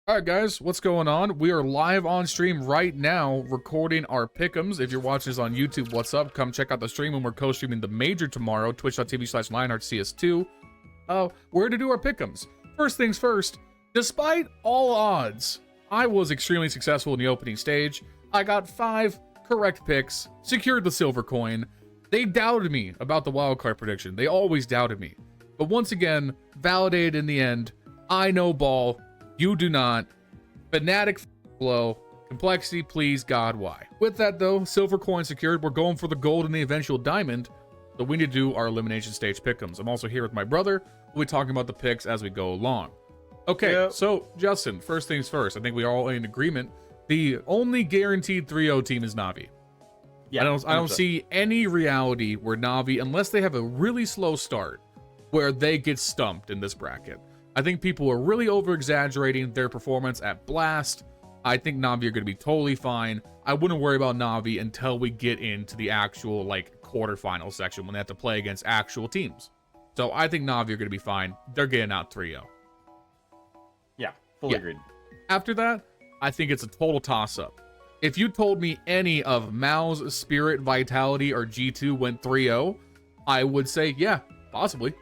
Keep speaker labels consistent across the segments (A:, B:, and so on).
A: All right, guys, what's going on? We are live on stream right now, recording our pick'ems. If you're watching this on YouTube, what's up? Come check out the stream when we're co-streaming the major tomorrow, twitch.tv/LionHeartZ. We're to do our pick'ems. First things first, despite all odds, I was extremely successful in the opening stage. I got 5 correct picks, secured the silver coin. They doubted me about the wildcard prediction. They always doubted me. But once again, validated in the end. I know ball. You do not. Fanatic blow. Complexity, please, God, why? With that, though, silver coin secured. We're going for the gold and the eventual diamond. So we need to do our elimination stage pick'ems. I'm also here with my brother. We'll be talking about the picks as we go along. Okay, So, Justin, first things first. I think we are all in agreement. The only guaranteed 3-0 team is Na'Vi.
B: Yeah,
A: I don't see any reality where Na'Vi, unless they have a really slow start, where they get stumped in this bracket. I think people are really over-exaggerating their performance at Blast. I think Na'Vi are going to be totally fine. I wouldn't worry about Na'Vi until we get into the actual, quarterfinal section when they have to play against actual teams. So I think Na'Vi are going to be fine. They're getting out 3-0.
B: Yeah, fully agreed.
A: After that, I think it's a total toss-up. If you told me any of Mao's Spirit, Vitality, or G2 went 3-0, I would say, yeah, possibly.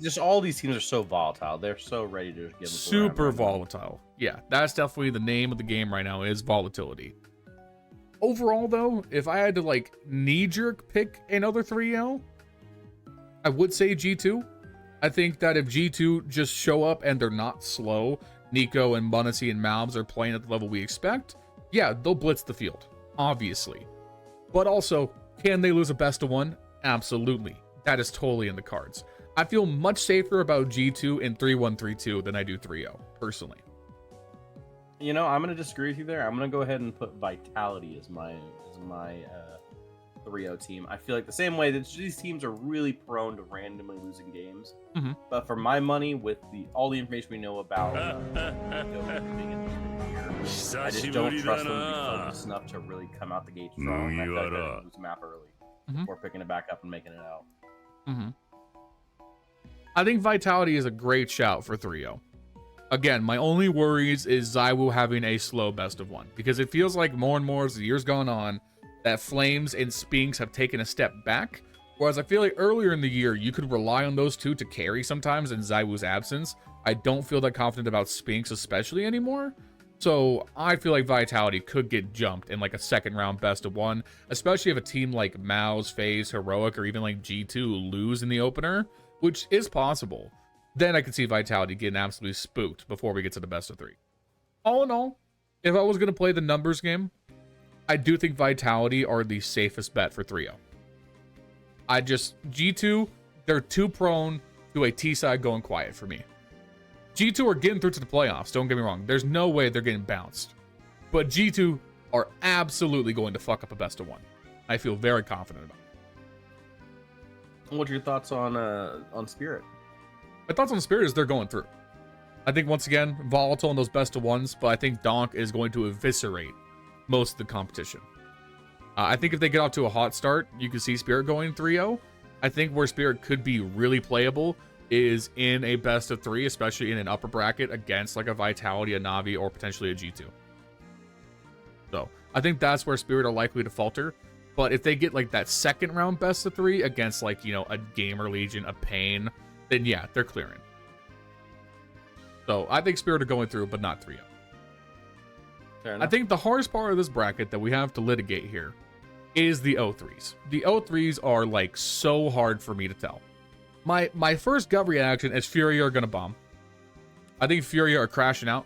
B: Just all these teams are so volatile. They're so ready to give
A: super volatile. Yeah, that's definitely the name of the game right now, is volatility. Overall, though, if I had to knee-jerk pick another 3-0, I would say G2. I think that if G2 just show up and they're not slow, Nico and Munacy and Malbs are playing at the level we expect, yeah, they'll blitz the field, obviously. But also, can they lose a best of 1? Absolutely. That is totally in the cards. I feel much safer about G2 in 3-1-3-2 than I do 3-0, personally.
B: You know, I'm going to disagree with you there. I'm going to go ahead and put Vitality as my 3-0 team. I feel like the same way that these teams are really prone to randomly losing games.
A: Mm-hmm.
B: But for my money, with all the information we know about being in this year, I just don't trust them to be focused enough to really come out the gate strong. I feel like they're going to lose the map early before picking it back up and making it out.
A: Mm-hmm. I think Vitality is a great shout for 3-0. Again, my only worries is ZywOo having a slow best of 1, because it feels like more and more as the year's gone on that Flames and Spinks have taken a step back, whereas I feel like earlier in the year you could rely on those two to carry sometimes in ZywOo's absence. I don't feel that confident about Spinks especially anymore, so I feel like Vitality could get jumped in a second round best of 1, especially if a team like Mao's, FaZe, Heroic, or even G2 lose in the opener, which is possible. Then I could see Vitality getting absolutely spooked before we get to the best of 3. All in all, if I was going to play the numbers game, I do think Vitality are the safest bet for 3-0. G2, they're too prone to a T-side going quiet for me. G2 are getting through to the playoffs, don't get me wrong. There's no way they're getting bounced. But G2 are absolutely going to fuck up a best of 1. I feel very confident about it.
B: What's your thoughts on Spirit?
A: My thoughts on Spirit is they're going through. I think, once again, volatile in those best of 1s, but I think Donk is going to eviscerate most of the competition. I think if they get off to a hot start, you can see Spirit going 3-0. I think where Spirit could be really playable is in a best of 3, especially in an upper bracket against a Vitality, a Na'Vi, or potentially a G2. So I think that's where Spirit are likely to falter. But if they get that second round best of 3 against a Gamer Legion, a Pain, then yeah, they're clearing. So I think Spirit are going through, but not 3-0. I think the hardest part of this bracket that we have to litigate here is the O3s. The O3s are so hard for me to tell. My first gut reaction is Furia are going to bomb. I think Furia are crashing out.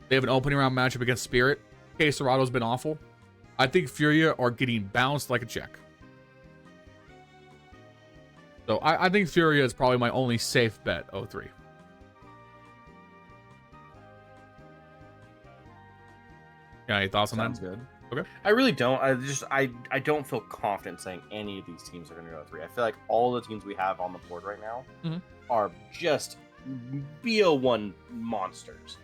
A: They have an opening round matchup against Spirit. Que Serato's been awful. I think Furia are getting bounced like a check. So I think Furia is probably my only safe bet, 0-3. Yeah, any thoughts on that?
B: Sounds good.
A: Okay.
B: I really don't. I don't feel confident saying any of these teams are going to go 3. I feel like all the teams we have on the board right now are just BO1 monsters.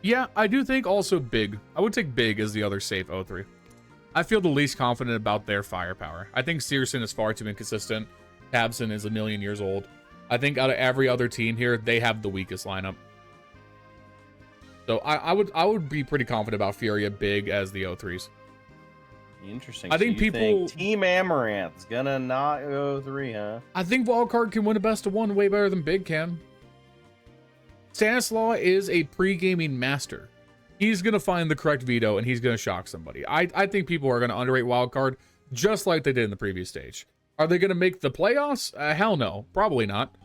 A: Yeah, I do think also Big. I would take Big as the other safe 0-3. I feel the least confident about their firepower. I think Searson is far too inconsistent. Tabson is a million years old. I think out of every other team here, they have the weakest lineup. So I would be pretty confident about Furia big as the 0-3s.
B: Interesting.
A: I think people
B: Team Amaranth's gonna not go 3, huh?
A: I think Wildcard can win a best of 1 way better than Big can. Stanislaw is a pre-gaming master. He's gonna find the correct veto and he's gonna shock somebody. I think people are gonna underrate Wildcard just like they did in the previous stage. Are they gonna make the playoffs? Hell no, probably not.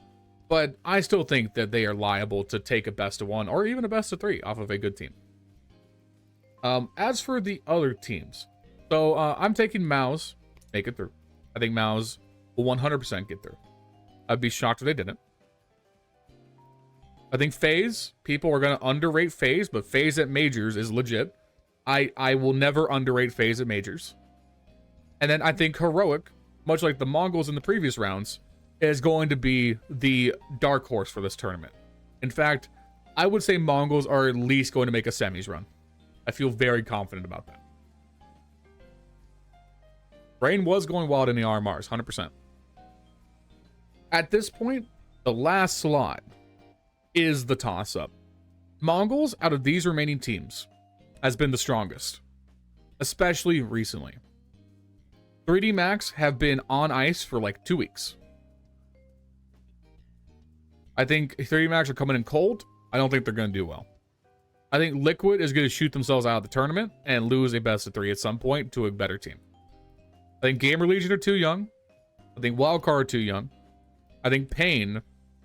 A: But I still think that they are liable to take a best of 1 or even a best of 3 off of a good team. As for the other teams, so I'm taking Mouse, make it through. I think Mouse will 100% get through. I'd be shocked if they didn't. I think FaZe, people are going to underrate FaZe, but FaZe at Majors is legit. I will never underrate FaZe at Majors. And then I think Heroic, much like the Mongols in the previous rounds, is going to be the dark horse for this tournament. In fact, I would say Mongols are at least going to make a semis run. I feel very confident about that. Brain was going wild in the RMRs, 100%. At this point, the last slot is the toss-up. Mongols, out of these remaining teams, has been the strongest, especially recently. 3D Max have been on ice for like 2 weeks. I think 3D Max are coming in cold. I don't think they're going to do well. I think Liquid is going to shoot themselves out of the tournament and lose a best of 3 at some point to a better team. I think Gamer Legion are too young. I think Wildcard are too young. I think Pain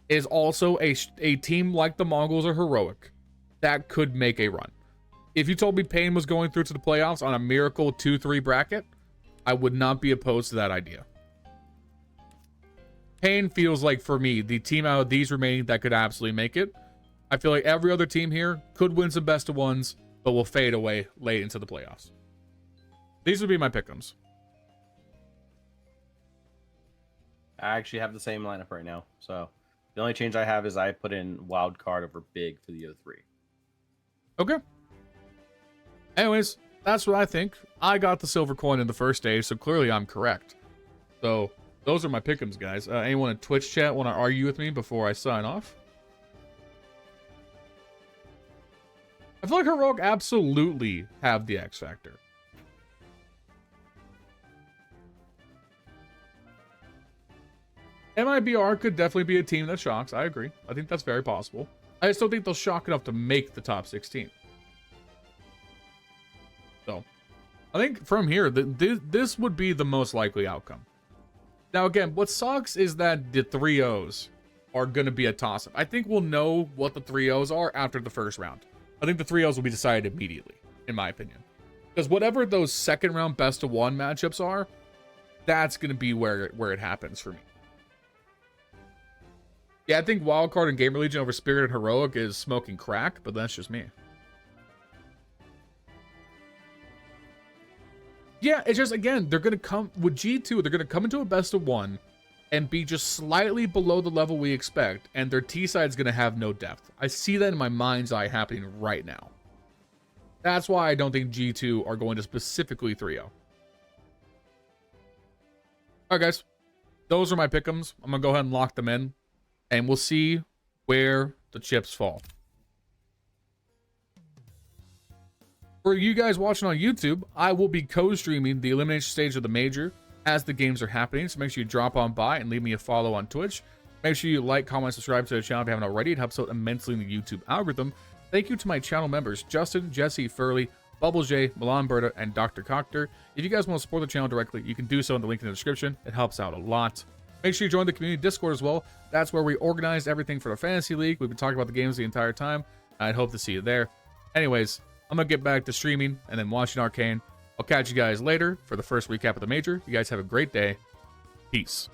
A: is also a team like the Mongols or Heroic that could make a run. If you told me Pain was going through to the playoffs on a miracle 2-3 bracket, I would not be opposed to that idea. Pain feels like, for me, the team out of these remaining that could absolutely make it. I feel like every other team here could win some best of 1s, but will fade away late into the playoffs. These would be my pick'ems.
B: I actually have the same lineup right now. So the only change I have is I put in wild card over big for the 0-3.
A: Okay. Anyways, that's what I think. I got the silver coin in the first stage, so clearly I'm correct. So those are my pick'ems, guys. Anyone in Twitch chat want to argue with me before I sign off? I feel like Heroic absolutely have the X factor. MIBR could definitely be a team that shocks. I agree. I think that's very possible. I just don't think they'll shock enough to make the top 16. So, I think from here, this would be the most likely outcome. Now, again, what sucks is that the 3-0s are going to be a toss-up. I think we'll know what the 3-0s are after the first round. I think the 3-0s will be decided immediately, in my opinion. Because whatever those second round best of 1 matchups are, that's going to be where it happens for me. Yeah, I think Wildcard and Gamer Legion over Spirit and Heroic is smoking crack, but that's just me. Yeah, it's just, again, they're going to come, with G2, they're going to come into a best of 1 and be just slightly below the level we expect, and their T-side's going to have no depth. I see that in my mind's eye happening right now. That's why I don't think G2 are going to specifically 3-0. Alright, guys. Those are my pick'ems. I'm going to go ahead and lock them in. And we'll see where the chips fall. For you guys watching on YouTube, I will be co-streaming the elimination stage of the major as the games are happening. So make sure you drop on by and leave me a follow on Twitch. Make sure you like, comment, subscribe to the channel if you haven't already. It helps out immensely in the YouTube algorithm. Thank you to my channel members, Justin, Jesse, Furley, Bubblesj, Milan Berta, and Dr. Cocktor. If you guys want to support the channel directly, you can do so in the link in the description. It helps out a lot. Make sure you join the community Discord as well. That's where we organize everything for the Fantasy League. We've been talking about the games the entire time. I'd hope to see you there. Anyways, I'm going to get back to streaming and then watching Arcane. I'll catch you guys later for the first recap of the major. You guys have a great day. Peace.